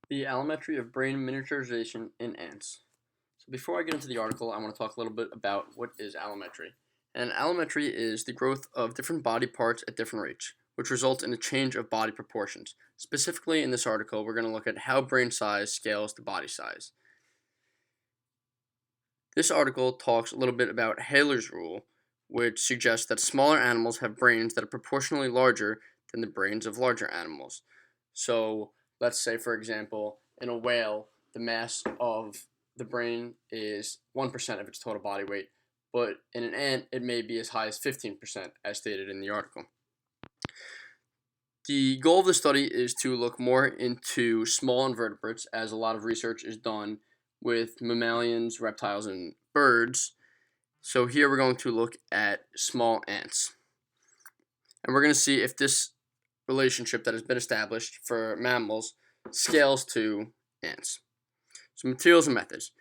The allometry of brain miniaturization in ants. So before I get into the article, I want to talk a little bit about what is allometry. And allometry is the growth of different body parts at different rates, which results in a change of body proportions. Specifically in this article, we're going to look at how brain size scales to body size. This article talks a little bit about Haller's rule, which suggests that smaller animals have brains that are proportionally larger than the brains of larger animals. So let's say, for example, in a whale, the mass of the brain is 1% of its total body weight, but in an ant, it may be as high as 15%, as stated in the article. The goal of the study is to look more into small invertebrates, as a lot of research is done with mammalians, reptiles, and birds. So here we're going to look at small ants. And we're going to see if this relationship that has been established for mammals scales to ants. So materials and methods.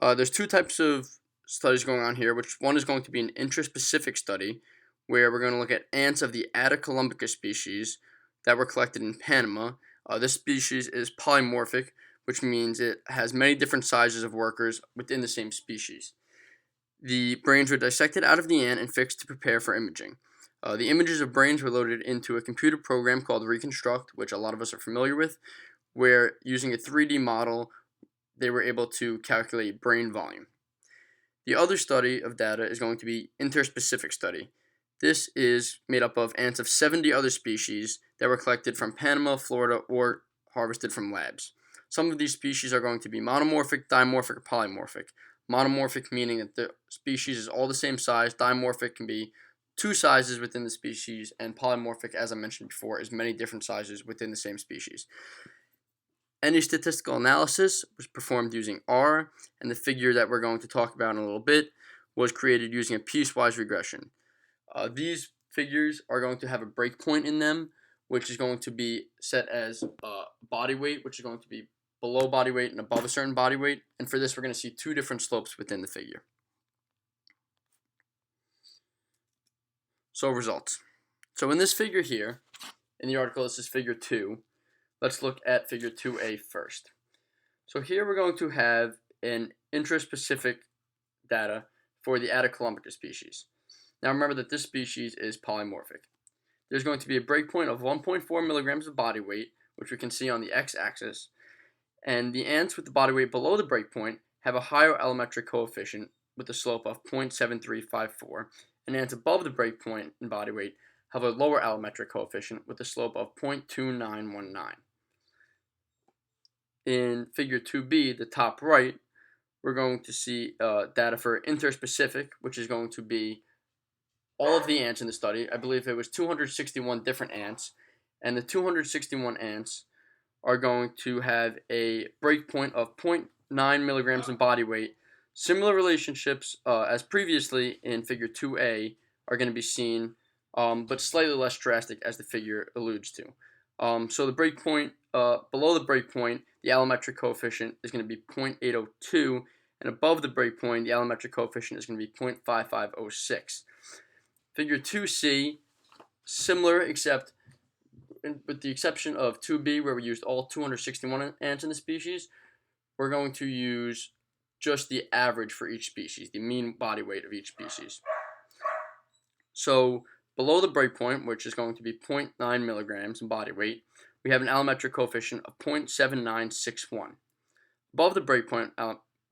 There's two types of studies going on here, which one is going to be an intraspecific study, where we're going to look at ants of the Atacolumbicus species that were collected in Panama. This species is polymorphic, which means it has many different sizes of workers within the same species. The brains were dissected out of the ant and fixed to prepare for imaging. The images of brains were loaded into a computer program called Reconstruct, which a lot of us are familiar with, where using a 3D model, they were able to calculate brain volume. The other study of data is going to be interspecific study. This is made up of ants of 70 other species that were collected from Panama, Florida, or harvested from labs. Some of these species are going to be monomorphic, dimorphic, or polymorphic. Monomorphic meaning that the species is all the same size. Dimorphic can be two sizes within the species, and polymorphic, as I mentioned before, is many different sizes within the same species. Any statistical analysis was performed using R, and the figure that we're going to talk about in a little bit was created using a piecewise regression. These figures are going to have a breakpoint in them, which is going to be set as body weight, which is going to be below body weight and above a certain body weight. And for this, we're going to see two different slopes within the figure. So results. So in this figure here, in the article, this is figure 2. Let's look at figure 2a first. So here we're going to have an intraspecific data for the Atacolumbicus species. Now remember that this species is polymorphic. There's going to be a breakpoint of 1.4 milligrams of body weight, which we can see on the x-axis, and the ants with the body weight below the breakpoint have a higher allometric coefficient with a slope of 0.7354, and ants above the breakpoint in body weight have a lower allometric coefficient with a slope of 0.2919. In figure 2b, the top right, we're going to see data for interspecific, which is going to be all of the ants in the study. I believe it was 261 different ants, and the 261 ants are going to have a breakpoint of 0.9 milligrams in body weight. Similar relationships as previously in figure 2a are going to be seen, but slightly less drastic, as the figure alludes to. So the breakpoint, below the breakpoint, the allometric coefficient is going to be 0.802, and above the breakpoint, the allometric coefficient is going to be 0.5506. Figure 2c, similar, except with the exception of 2b, where we used all 261 ants in the species, we're going to use just the average for each species, the mean body weight of each species. So below the breakpoint, which is going to be 0.9 milligrams in body weight, we have an allometric coefficient of 0.7961. Above the breakpoint,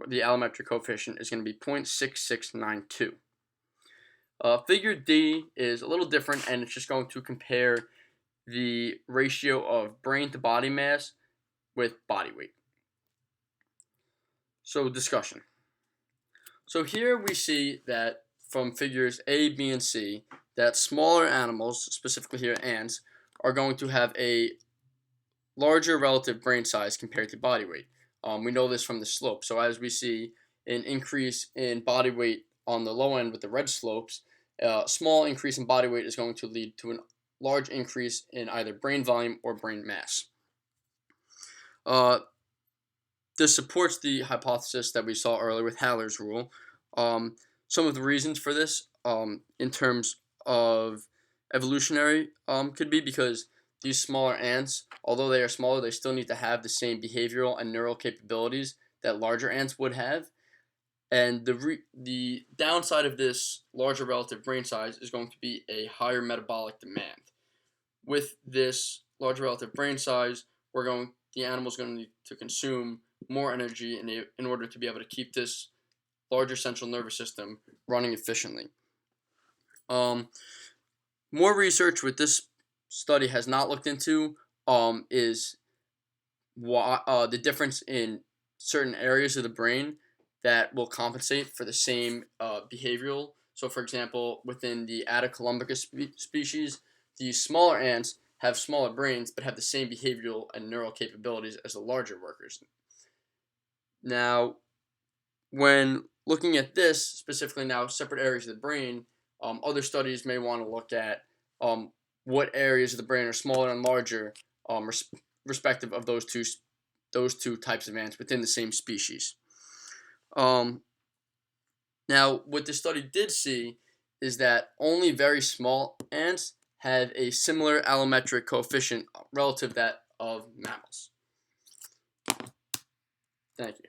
the allometric coefficient is going to be 0.6692. Figure D is a little different, and it's just going to compare the ratio of brain to body mass with body weight. So discussion. So here we see that from figures A, B, and C, that smaller animals, specifically here ants, are going to have a larger relative brain size compared to body weight. We know this from the slope. So as we see an increase in body weight on the low end with the red slopes, a small increase in body weight is going to lead to a large increase in either brain volume or brain mass. This supports the hypothesis that we saw earlier with Haller's rule. Some of the reasons for this, in terms of evolutionary, could be because these smaller ants, although they are smaller, they still need to have the same behavioral and neural capabilities that larger ants would have. And the downside of this larger relative brain size is going to be a higher metabolic demand. With this larger relative brain size, the animal's going to need to consume more energy in order to be able to keep this larger central nervous system running efficiently. More research with this study has not looked into is the difference in certain areas of the brain that will compensate for the same behavioral. So, for example, within the Attacolumbicus species, these smaller ants have smaller brains but have the same behavioral and neural capabilities as the larger workers. Now, when looking at this specifically now, separate areas of the brain, other studies may want to look at what areas of the brain are smaller and larger, respective of those two types of ants within the same species. Now, what this study did see is that only very small ants have a similar allometric coefficient relative to that of mammals. Thank you.